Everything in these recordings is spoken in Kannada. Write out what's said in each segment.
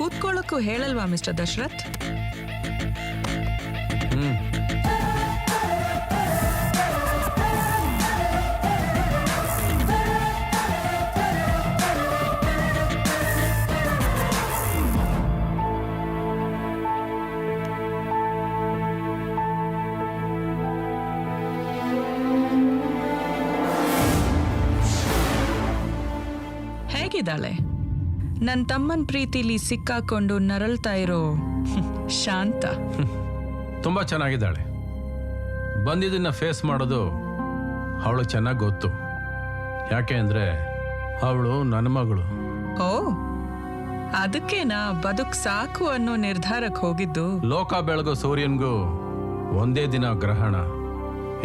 ಕೂತ್ಕೊಳ್ಳೋಕ್ಕೂ ಹೇಳಲ್ವಾ ಮಿಸ್ಟರ್ ದಶರಥ್? ಹೇಗಿದ್ದಾಳೆ? ನನ್ನ ತಮ್ಮನ ಪ್ರೀತಿಲಿ ಸಿಕ್ಕಾಕೊಂಡು ನರಳ್ತಾ ಇರೋ ಶಾಂತ. ತುಂಬಾ ಚೆನ್ನಾಗಿದ್ದಾಳೆ. ಬಂದಿದ್ದನ್ನ ಫೇಸ್ ಮಾಡೋದು ಅವಳು ಚೆನ್ನಾಗಿ ಗೊತ್ತು. ಯಾಕೆ ಅಂದ್ರೆ ಅವಳು ನನ್ನ ಮಗಳು. ಓ, ಅದಕ್ಕೇನಾ ಬದುಕ್ ಸಾಕು ಅನ್ನೋ ನಿರ್ಧಾರಕ್ಕೆ ಹೋಗಿದ್ದು? ಲೋಕ ಬೆಳಗೋ ಸೂರ್ಯನ್ಗೂ ಒಂದೇ ದಿನ ಗ್ರಹಣ.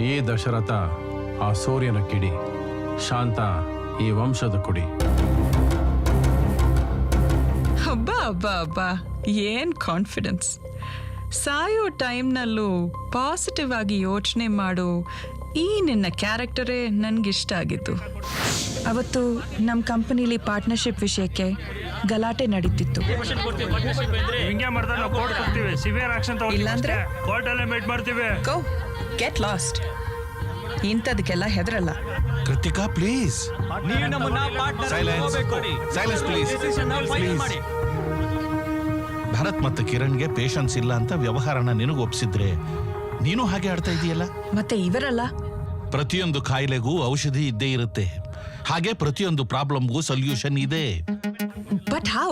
ಈ ದಶರಥ ಆ ಸೂರ್ಯನ ಕಿಡಿ, ಶಾಂತ ಈ ವಂಶದ ಕುಡಿ. ಅಬ್ಬಾ ಅಬ್ಬಾ ಅಬ್ಬಾ, ಏನ್ ಕಾನ್ಫಿಡೆನ್ಸ್! ಸಾಯೋ ಟೈಮ್ನಲ್ಲೂ ಪಾಸಿಟಿವ್ ಆಗಿ ಯೋಚನೆ ಮಾಡು ಈ ನಿನ್ನ ಕ್ಯಾರೆಕ್ಟರೇ ನನ್ಗಿಷ್ಟ ಆಗಿತ್ತು. ಅವತ್ತು ನಮ್ಮ ಕಂಪನಿಲಿ ಪಾರ್ಟ್ನರ್ಶಿಪ್ ವಿಷಯಕ್ಕೆ ಗಲಾಟೆ ನಡೀತಿತ್ತು. ಇಲ್ಲಾಂದ್ರೆ ಗೋ ಗೆಟ್ ಲಾಸ್ಟ್. ಇಂಥದಕ್ಕೆಲ್ಲ ಹೆದರಲ್ಲ. Kritika please, silence please. Bharat ಮತ್ತು ಕಿರಣ್ಗೆ ಪೇಷನ್ಸ್ ಇಲ್ಲ ಅಂತ ವ್ಯವಹಾರನ ನಿನಗೆ ಒಪ್ಸಿದ್ರೆ ನೀನು ಹಾಗೆ ಆಡ್ತಾ ಇದೆಯಲ್ಲ. ಮತ್ತೆ ಇವರಲ್ಲ, ಪ್ರತಿಯೊಂದು ಕಾಯಿಲೆಗೂ ಔಷಧಿ ಇದ್ದೇ ಇರುತ್ತೆ. ಹಾಗೆ ಪ್ರತಿಯೊಂದು ಪ್ರಾಬ್ಲಮ್ಗೂ ಸೊಲ್ಯೂಷನ್ ಇದೆ. But how?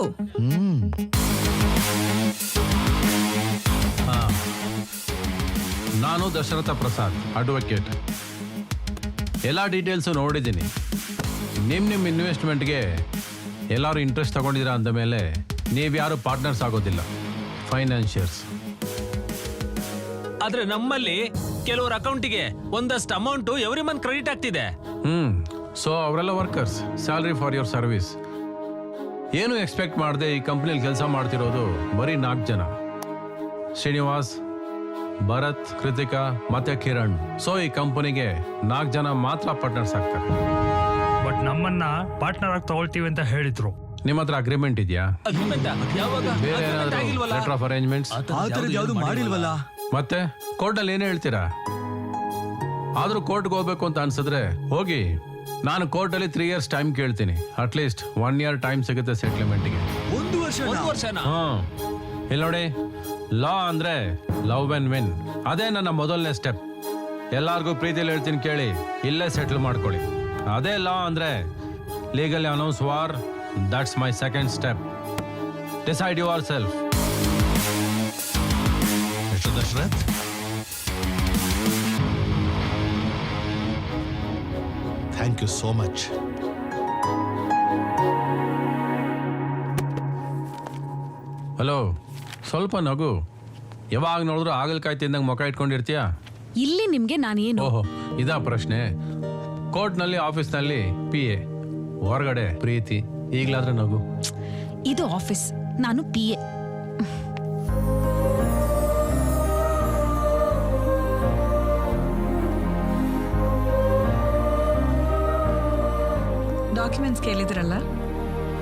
ನಾನು ದಶರಥ ಪ್ರಸಾದ್, ಅಡ್ವೊಕೇಟ್. ಎಲ್ಲ ಡೀಟೇಲ್ಸು ನೋಡಿದ್ದೀನಿ. ನಿಮ್ಮ ಇನ್ವೆಸ್ಟ್ಮೆಂಟ್ಗೆ ಎಲ್ಲರೂ ಇಂಟ್ರೆಸ್ಟ್ ತಗೊಂಡಿದ್ದೀರಾ ಅಂದ ಮೇಲೆ ನೀವ್ಯಾರು ಪಾರ್ಟ್ನರ್ಸ್ ಆಗೋದಿಲ್ಲ, ಫೈನಾನ್ಷಿಯರ್ಸ್. ಆದ್ರೆ ನಮ್ಮಲ್ಲಿ ಕೆಲವರ ಅಕೌಂಟಿಗೆ ಒಂದಷ್ಟು ಅಮೌಂಟ್ ಎವ್ರಿ ಮಂತ್ ಕ್ರೆಡಿಟ್ ಆಗ್ತಿದೆ. ಸೊ ಅವರೆಲ್ಲ workers, salary for your service. ಏನು ಎಕ್ಸ್ಪೆಕ್ಟ್ ಮಾಡದೆ ಈ ಕಂಪ್ನಿಯಲ್ಲಿ ಕೆಲಸ ಮಾಡ್ತಿರೋದು ಬರೀ 4 ಜನ: ಶ್ರೀನಿವಾಸ್, ಭರತ್, ಕೃತಿಕಾ ಮತ್ತೆ ಕಿರಣ್. ಸೊ ಈ ಕಂಪನಿಗೆ 4 ಜನ ಮಾತ್ರ ಪಾರ್ಟ್ನರ್ಸ್ ಆಗ್ತಾರೆ. ಬಟ್ ನಮ್ಮನ್ನ ಪಾರ್ಟ್ನರ್ ಆಗಿ ತಗೊಳ್ತೀವಿ ಅಂತ ಹೇಳಿದ್ರು. ನಿಮ್ಮ ಹತ್ರ ಅಗ್ರಿಮೆಂಟ್ ಇದೆಯಾ? ಬೇರೆ ಏನಾದ್ರು ಆಗಿಲ್ವಲ್ಲ? ಲೆಟರ್ ಆಫ್ ಅರೇಂಜ್ಮೆಂಟ್ಸ್ ಯಾವ್ದು ಮಾಡಿಲ್ವಲ್ಲ. ಮತ್ತೆ ಕೋರ್ಟಲ್ಲಿ ಏನು ಹೇಳ್ತೀರಾ? ಆದ್ರೂ ಕೋರ್ಟ್ಗೆ ಹೋಗ್ಬೇಕು ಅಂತ ಅನ್ಸಿದ್ರೆ ಹೋಗಿ. ನಾನು ಕೋರ್ಟಲ್ಲಿ 3 years ಟೈಮ್ ಕೇಳ್ತೀನಿ. ಅಟ್ಲೀಸ್ಟ್ 1 year ಟೈಮ್ ಸಿಗುತ್ತೆ ಸೆಟ್ಲ್ಮೆಂಟ್ಗೆ. 1 ವರ್ಷ. ಇಲ್ಲಿ ನೋಡಿ, ಲಾ ಅಂದ್ರೆ ಲವ್ ಅಂಡ್ ವಿನ್. ಅದೇ ನನ್ನ ಮೊದಲನೇ ಸ್ಟೆಪ್. ಎಲ್ಲಾರ್ಗೂ ಪ್ರೀತಿಯಲ್ಲಿ ಹೇಳ್ತೀನಿ ಕೇಳಿ, ಇಲ್ಲೇ ಸೆಟ್ಲ್ ಮಾಡ್ಕೊಳ್ಳಿ. ಅದೇ ಲಾ ಅಂದ್ರೆ legally announce war. That's my second step. Decide yourself. Mister Dasharath, thank you so much. Hello, ಸ್ವಲ್ಪ ನಗು. ಯಾವಾಗ ನೋಡಿದ್ರು ಆಗಲ್ಕಾಯಿ ತಿಂದಂಗೆ ಮುಖ ಇಟ್ಕೊಂಡಿರ್ತೀಯ? ಇಲ್ಲಿ ನಿಮ್ಗೆ ನಾನೇನು? ಓಹೋ, ಇದಾ ಪ್ರಶ್ನೆ? ಕೋರ್ಟ್ನಲ್ಲಿ, ಆಫೀಸ್ನಲ್ಲಿ PA, ಹೊರಗಡೆ ಪ್ರೀತಿ. ಈಗಲಾದ್ರೆ ನಗು. ಇದು ಆಫೀಸ್, ನಾನು PA. ಡಾಕ್ಯುಮೆಂಟ್ಸ್ ಕೇಳಿದ್ರಲ್ಲ,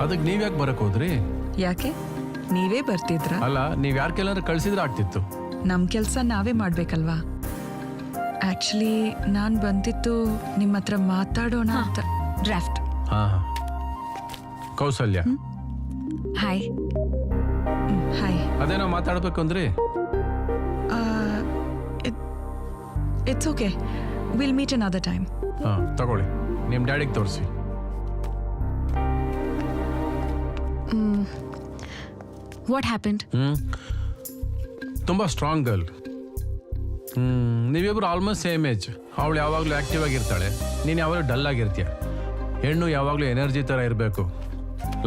ಅದಕ್ಕೆ ನೀವ್ಯಾಕೆ ಬರಕ್ ಹೋದ್ರಿ? ಯಾಕೆ? ನೀವೇ ಬರ್ತಿದ್ರ? ಅಲ್ಲ, ನೀವ್ ಯಾರ ಕೆಲವರು ಕಳ್ಸಿದ್ರೆ ಆಗ್ತಿತ್ತು. ನಮ್ ಕೆಲ್ಸ ನಾವೇ ಮಾಡ್ಬೇಕಲ್ವಾ? ಆಕ್ಚುಲಿ ನಾನ್ ಬಂದಿತ್ತು ನಿಮ್ಮ ಹತ್ರ ಮಾತಾಡೋಣ ಅಂತ. ಡ್ರಾಫ್ಟ್. ಹಾ, ಕೌಸಲ್ಯ. ಹಾಯ್. ಹಾಯ್. ಅದೇನೋ ಮಾತಾಡ್ಬೇಕು ಅಂದ್ರಿ? It's okay, will meet another time. ಹಾ, ತಗೊಳ್ಳಿ, ನಿಮ್ ಡ್ಯಾಡಿಗೆ ತೋರಿಸಿ. What happened? ತುಂಬಾ ಸ್ಟ್ರಾಂಗ್ ಗರ್ಲ್. ನೀವಿಬ್ರು ಆಲ್ಮೋಸ್ಟ್ ಸೇಮ್ ಏಜ್. ಅವಳು ಯಾವಾಗಲೂ ಆಕ್ಟಿವ್ ಆಗಿರ್ತಾಳೆ, ನೀನು ಯಾವಾಗಲೂ ಡಲ್ ಆಗಿರ್ತೀಯ. ಹೆಣ್ಣು ಯಾವಾಗಲೂ ಎನರ್ಜಿ ಥರ ಇರಬೇಕು,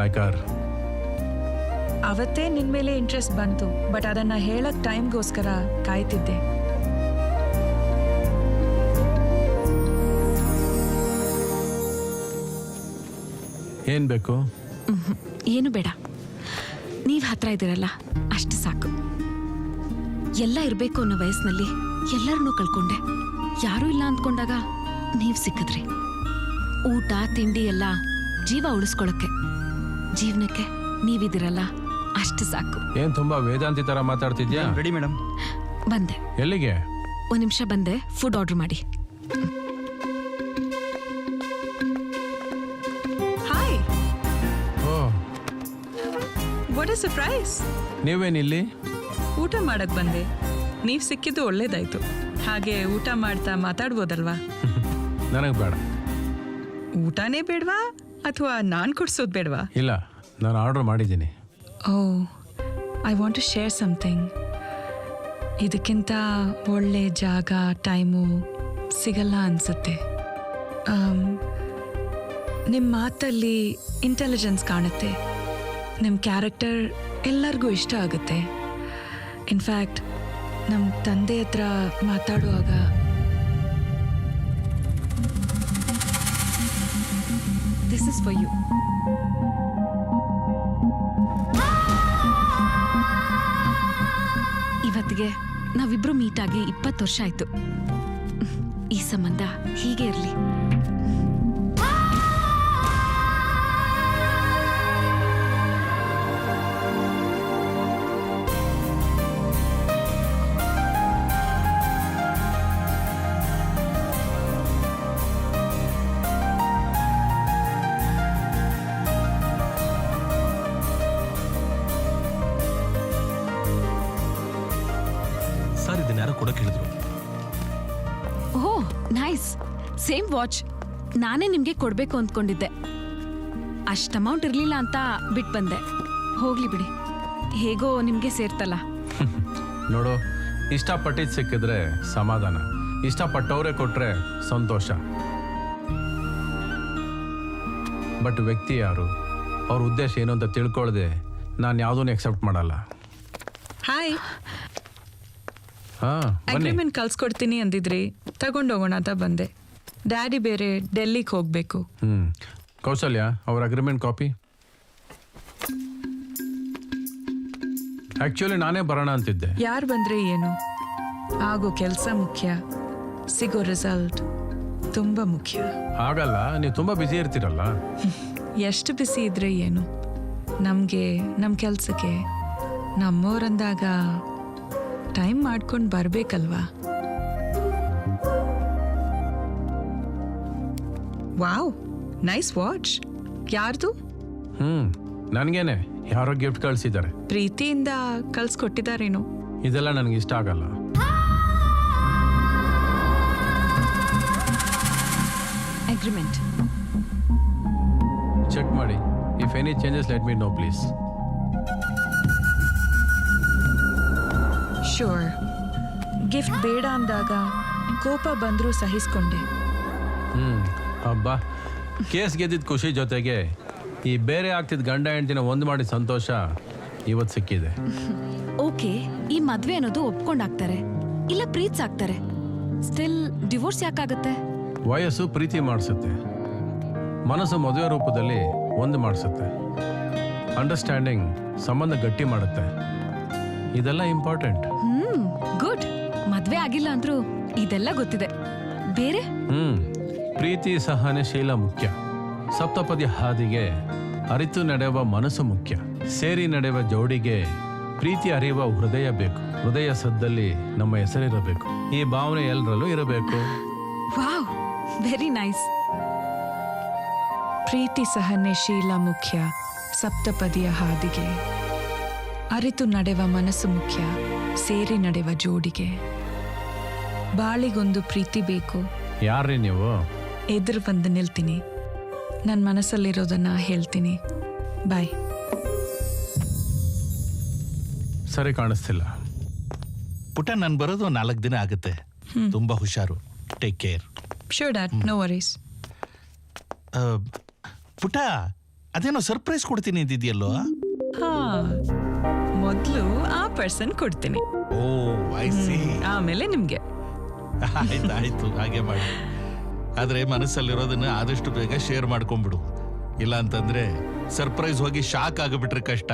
ಲೈಕ್ ಹರ್. ಅವತ್ತೇ ನಿನ್ ಮೇಲೆ ಇಂಟ್ರೆಸ್ಟ್ ಬಂತು, ಬಟ್ ಅದನ್ನ ಹೇಳಕ್ ಟೈಮ್ಗೋಸ್ಕರ ಕಾಯ್ತಿದ್ದೆ. ಏನ್ ಬೇಕು? ಏನು ಬೇಡ, ನೀವ್ ಹತ್ರ ಇದ್ದೀರಲ್ಲ ಅಷ್ಟು ಸಾಕು. ಎಲ್ಲ ಇರಬೇಕು ಅನ್ನೋ ವಯಸ್ಸಿನಲ್ಲಿ ಎಲ್ಲರನ್ನೂ ಕಳ್ಕೊಂಡೆ. ಯಾರೂ ಇಲ್ಲ ಅಂದ್ಕೊಂಡಾಗ ನೀವ್ ಸಿಕ್ಕಿದ್ರಿ. ಊಟ ತಿಂಡಿ ಎಲ್ಲ ಜೀವ ಉಳಿಸ್ಕೊಳಕ್ಕೆ. ಜೀವನಕ್ಕೆ ನೀವಿದಿರಲ್ಲ ಅಷ್ಟು ಸಾಕು. ಏನ್ ತುಂಬಾ ವೇದಾಂತಿ ತರ ಮಾತಾಡ್ತಿದ್ಯಾ? Ready madam. ಬಂದೆ. ಎಲ್ಲಿಗೆ? ಒಂದು ನಿಮಿಷ ಬಂದೆ. ಫುಡ್ ಆರ್ಡರ್ ಮಾಡಿ. Hi, oh, what a surprise. ನೀವೇನಿಲ್ಲಿ? ಊಟ ಮಾಡಕ್ ಬಂದೆ. ನೀವು ಸಿಕ್ಕಿದ್ದು ಒಳ್ಳೇದಾಯ್ತು. ಹಾಗೆ ಊಟ ಮಾಡ್ತಾ ಮಾತಾಡ್ಬೋದಲ್ವಾ? ನನಗೆ ಬೇಡ. ಊಟನೇ ಬೇಡವಾ ಅಥವಾ ನಾನು ಕೊಡ್ಸೋದು ಬೇಡವಾ? ಇಲ್ಲ, ನಾನು ಆರ್ಡರ್ ಮಾಡಿದ್ದೀನಿ. Oh, I want to share something. ಇದಕ್ಕಿಂತ ಒಳ್ಳೆ ಜಾಗ ಟೈಮು ಸಿಗಲ್ಲ ಅನಿಸುತ್ತೆ. ನಿಮ್ಮ ಮಾತಲ್ಲಿ ಇಂಟೆಲಿಜೆನ್ಸ್ ಕಾಣುತ್ತೆ. ನಿಮ್ಮ ಕ್ಯಾರೆಕ್ಟರ್ ಎಲ್ಲರಿಗೂ ಇಷ್ಟ ಆಗುತ್ತೆ. ಇನ್ಫ್ಯಾಕ್ಟ್ ನಮ್ಮ ತಂದೆ ಹತ್ರ ಮಾತಾಡುವಾಗ ದಿಸ್ ಇಸ್ ಫಾರ್ ಯು. ಇವತ್ತಿಗೆ ನಾವಿಬ್ರು ಮೀಟ್ ಆಗಿ 20 ವರ್ಷ ಆಯ್ತು. ಈ ಸಂಬಂಧ ಹೀಗೆ ಇರಲಿ. ಸರ್ ಇದನ್ನ ಯಾರೋ ಕೊಡಕ್ಕೆ ಹೇಳಿದ್ರು. ಓಹ್ ನೈಸ್. Same watch. ನಾನೇ ನಿಮ್ಗೆ ಕೊಡ್ಬೇಕು ಅಂದ್ಕೊಂಡಿದ್ದೆ. ಅಷ್ಟು ಅಮೌಂಟ್ ಇರಲಿಲ್ಲ ಅಂತ ಬಿಟ್ಟು ಬಂದೆ. ಹೋಗ್ಲಿ ಬಿಡಿ, ಹೇಗೋ ನಿಮ್ಗೆ ಸೇರ್ತಲ್ಲ. ನೋಡು, ಇಷ್ಟಪಟ್ಟಿದ್ದು ಸಿಕ್ಕಿದ್ರೆ ಸಮಾಧಾನ, ಇಷ್ಟಪಟ್ಟವರೇ ಕೊಟ್ರೆ ಸಂತೋಷ. ಬಟ್ ವ್ಯಕ್ತಿ ಯಾರು, ಅವ್ರ ಉದ್ದೇಶ ಏನು ಅಂತ ತಿಳ್ಕೊಳ್ದೆ ನಾನು ಯಾವುದೂ ಎಕ್ಸೆಪ್ಟ್ ಮಾಡಲ್ಲ. ಹಾಯ್, ಹಾ, ಬನ್ನಿ. ಅಗ್ರಿಮೆಂಟ್ ಕಳ್ಸ್ಕೊಡ್ತೀನಿ ಅಂದಿದ್ರಿ, ತಗೊಂಡೋಗೋಣ ಅಂತ ಬಂದೆ. ಡ್ಯಾಡಿ ಬೇರೆ ಡೆಲ್ಲಿಗೆ ಹೋಗ್ಬೇಕು. ಕೌಸಲ್ಯ, ಅವ್ರ ಅಗ್ರಿಮೆಂಟ್ ಕಾಪಿ. ಆಕ್ಚುಲಿ ನಾನೇ ಬರೋಣ ಅಂತಿದ್ದೆ. ಯಾರು ಬಂದ್ರೆ ಏನು, ಆಗೋ ಕೆಲಸ ಮುಖ್ಯ, ಸಿಗೋ ರಿಸಲ್ಟ್ ತುಂಬ ಮುಖ್ಯ. ಆಗಲ್ಲ, ನೀವು ತುಂಬಾ ಬ್ಯುಸಿ ಇರ್ತೀರಲ್ಲ. ಎಷ್ಟು ಬಿಸಿ ಇದ್ರೆ ಏನು, ನಮಗೆ ನಮ್ಮ ಕೆಲಸಕ್ಕೆ ನಮ್ಮೋರಂದಾಗ ಟೈಮ್ ಮಾಡ್ಕೊಂಡು ಬರಬೇಕಲ್ವಾ? Wow, nice watch. ಯಾರ್ದು? ನನಗೇನೆ ಯಾರೋ ಗಿಫ್ಟ್ ಕಳಿಸಿದ್ದಾರೆ. ಪ್ರೀತಿಯಿಂದ ಕಳ್ಸ್ಕೊಟ್ಟಿದ್ದಾರೇನೋ. ಇದೆಲ್ಲ ನನಗೆ ಇಷ್ಟ ಆಗಲ್ಲ. ಅಗ್ರಿಮೆಂಟ್ ಚೆಕ್ ಮಾಡಿ. If any changes let me know please. Sure. Gift ಬೇಡ ಅಂದಾಗ ಕೋಪ ಬಂದರೂ ಸಹಿಸ್ಕೊಂಡೆ. ಹಬ್ಬಾ, ಕೇಸ್ ಗೆದ್ದಿದ್ದ ಖುಷಿ ಜೊತೆಗೆ ಈ ಬೇರೆ ಆಗ್ತಿದ್ದ ಗಂಡ ಹೆಂಡತಿನ ಒಂದು ಮಾಡಿ ಸಂತೋಷ ಇವತ್ತು ಸಿಕ್ಕಿದೆ. ಓಕೆ, ಈ ಮದ್ವೆ ಅನ್ನೋದು ಒಪ್ಕೊಂಡಾಗ್ತಾರೆ, ಇಲ್ಲ ಪ್ರೀತ್ಸಾಗ್ತಾರೆ. Still divorce ಯಾಕಾಗತ್ತೆ? ವಯಸ್ಸು ಪ್ರೀತಿ ಮಾಡಿಸುತ್ತೆ, ಮನಸ್ಸು ಮದುವೆ ರೂಪದಲ್ಲಿ ಒಂದು ಮಾಡಿಸುತ್ತೆ, ಅಂಡರ್ಸ್ಟ್ಯಾಂಡಿಂಗ್ ಸಂಬಂಧ ಗಟ್ಟಿ ಮಾಡುತ್ತೆ. ಇದೆಲ್ಲ ಇಂಪಾರ್ಟೆಂಟ್. ಗುಡ್. ಮದ್ವೆ ಆಗಿಲ್ಲ ಅಂದ್ರೂ ಇದೆಲ್ಲ ಗೊತ್ತಿದೆ. ಬೇರೆ ಪ್ರೀತಿ ಸಹನಶೀಲ ಮುಖ್ಯ. ಸಪ್ತಪದಿ ಹಾದಿಗೆ ಅರಿತು ನಡೆಯುವ ಮನಸ್ಸು ಮುಖ್ಯ. ಸೇರಿ ನಡೆಯುವ ಜೋಡಿಗೆ ಪ್ರೀತಿ ಅರಿಯುವ ಹೃದಯ ಬೇಕು. ಹೃದಯ ಸದ್ದಲ್ಲಿ ನಮ್ಮ ಹೆಸರಿರಬೇಕು. ಈ ಭಾವನೆ ಎಲ್ಲರಲ್ಲೂ ಇರಬೇಕು. Wow, very nice. ಪ್ರೀತಿ ಸಹನಶೀಲ ಮುಖ್ಯ, ಸಪ್ತಪದಿಯ ಹಾದಿಗೆ ಅರಿತು ನಡೆವ ಮನಸ್ಸು ಮುಖ್ಯ, ಸೇರಿ ನಡೆವ ಜೋಡಿಗೆ. ಬಾಳಿಗೊಂದು ಪ್ರೀತಿ ಬೇಕು. ಯಾರ್ರೀ ನೀವು? ಎದುರು ಬಂದು ನಿಲ್ತೀನಿ, ನನ್ನ ಮನಸ್ಸಲ್ಲಿರೋದನ್ನ ಹೇಳ್ತೀನಿ. ಬಾಯ್. ಸರಿ, ಕಾಣಿಸ್ತಿಲ್ಲ. ಪುಟ್ಟ, ನಾನು ಬರೋದು 4 ದಿನ ಆಗುತ್ತೆ. ತುಂಬಾ ಹುಷಾರು. Take care. Sure dad, no worries. ಪುಟ್ಟ, ಅದೇನೋ ಸರ್ಪ್ರೈಸ್ ಕೊಡ್ತೀನಿ ಅಂತಿದ್ಯಲ್ಲೋ? ಹಾ, ಮೊದಲು ಆ ಪರ್ಸನ್ ಕೊಡ್ತೀನಿ, ಓ ಐ ಸಿ. ಆಮೇಲೆ ನಿಮ್ಗೆ. ಆಯ್ತು, ಹಾಗೆ ಮಾಡಿ. ಆದ್ರೆ ಮನಸ್ಸಲ್ಲಿರೋದನ್ನ ಆದಷ್ಟು ಬೇಗ ಶೇರ್ ಮಾಡ್ಕೊಂಡ್ಬಿಡು. ಇಲ್ಲ ಅಂತಂದ್ರೆ ಸರ್ಪ್ರೈಸ್ ಹೋಗಿ ಶಾಕ್ ಆಗಿಬಿಟ್ರೆ ಕಷ್ಟ.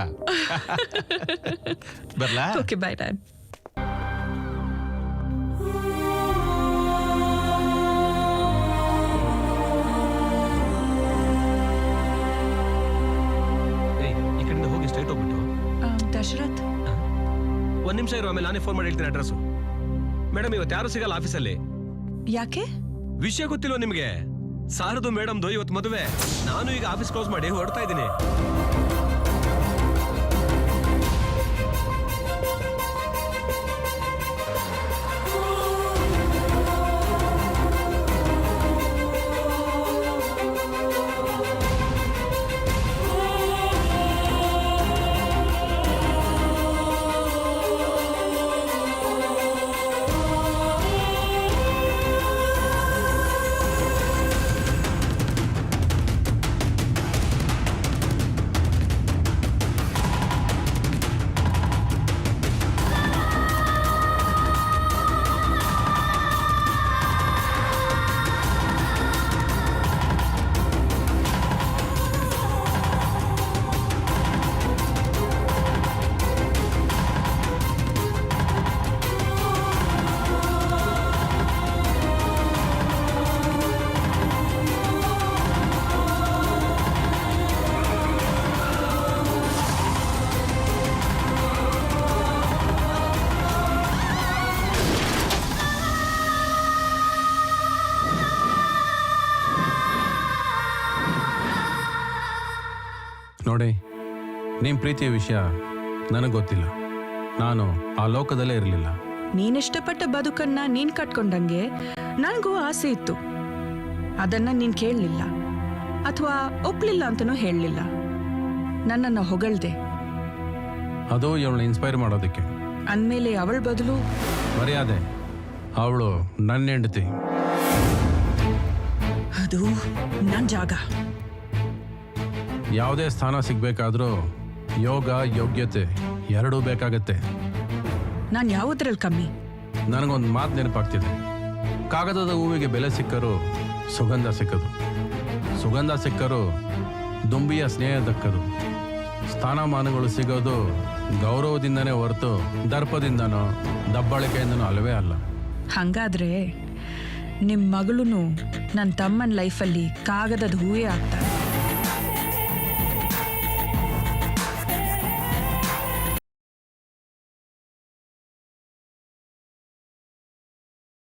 ಬರ್ಲಾ? ಓಕೆ, ಬಾಯ್ ಡ್ಯಾಡ್. ಈ ಕಡೆಯಿಂದ ಹೋಗಿ ಸ್ಟ್ರೈಟ್ ಹೋಗ್ಬಿಟ್ಟು ದಶರಥ್, ಒಂದ್ ನಿಮಿಷ ಇರೋ, ಆಮೇಲೆ ನಾನೇ ಫೋನ್ ಮಾಡಿ ಹೇಳ್ತೀನಿ ಅಡ್ರೆಸ್. ಮೇಡಮ್ ಇವತ್ತು ಯಾರು ಸಿಗಲ್ಲ ಆಫೀಸಲ್ಲಿ. ಯಾಕೆ? ವಿಷಯ ಗೊತ್ತಿಲ್ವ ನಿಮ್ಗೆ? ಸಾರದು ಮೇಡಮ್ದು ಇವತ್ತು ಮದುವೆ. ನಾನು ಈಗ ಆಫೀಸ್ ಕ್ಲೋಸ್ ಮಾಡಿ ಹೊರಡ್ತಾ ಇದ್ದೀನಿ. ನೋಡಿ, ನಿಮ್ಮ ಪ್ರೀತಿಯ ವಿಷಯ ನನಗೆ ಗೊತ್ತಿಲ್ಲ. ನಾನು ಆ ಲೋಕದಲ್ಲೇ ಇರಲಿಲ್ಲ. ನೀನಿಷ್ಟಪಟ್ಟ ಬದುಕನ್ನ ನೀನ್ ಕಟ್ಕೊಂಡಂಗೆ ನನಗೂ ಆಸೆ ಇತ್ತು. ಅದನ್ನ ನೀನ್ ಕೇಳಲಿಲ್ಲ ಅಥವಾ ಒಪ್ಲಿಲ್ಲ ಅಂತನೂ ಹೇಳಲಿಲ್ಲ. ನನ್ನನ್ನು ಹೊಗಳ್ದೆ. ಅದು ಇವಳನ್ನ ಇನ್ಸ್ಪೈರ್ ಮಾಡೋದಕ್ಕೆ. ಅಂದಮೇಲೆ ಅವಳ ಬದಲು ಮರ್ಯಾದೆ. ಅವಳು ನನ್ನ ಹೆಂಡತಿ. ಅದು ನನ್ನ ಜಾಗ. ಯಾವುದೇ ಸ್ಥಾನ ಸಿಗ್ಬೇಕಾದ್ರೂ ಯೋಗ, ಯೋಗ್ಯತೆ ಎರಡೂ ಬೇಕಾಗತ್ತೆ. ನಾನು ಯಾವುದ್ರಲ್ಲಿ ಕಮ್ಮಿ? ನನಗೊಂದು ಮಾತು ನೆನಪಾಗ್ತಿದೆ. ಕಾಗದದ ಹೂವಿಗೆ ಬೆಲೆ ಸಿಕ್ಕರೂ ಸುಗಂಧ ಸಿಕ್ಕದು, ಸುಗಂಧ ಸಿಕ್ಕರೂ ದುಂಬಿಯ ಸ್ನೇಹ ದಕ್ಕದು. ಸ್ಥಾನಮಾನಗಳು ಸಿಗೋದು ಗೌರವದಿಂದನೇ ಹೊರತು ದರ್ಪದಿಂದನೋ ದಬ್ಬಾಳಿಕೆಯಿಂದನೋ ಅಲ್ಲವೇ ಅಲ್ಲ. ಹಂಗಾದ್ರೆ ನಿಮ್ಮ ಮಗಳೂ ನನ್ನ ತಮ್ಮನ ಲೈಫಲ್ಲಿ ಕಾಗದದ ಹೂವೇ ಆಗ್ತಾಳೆ.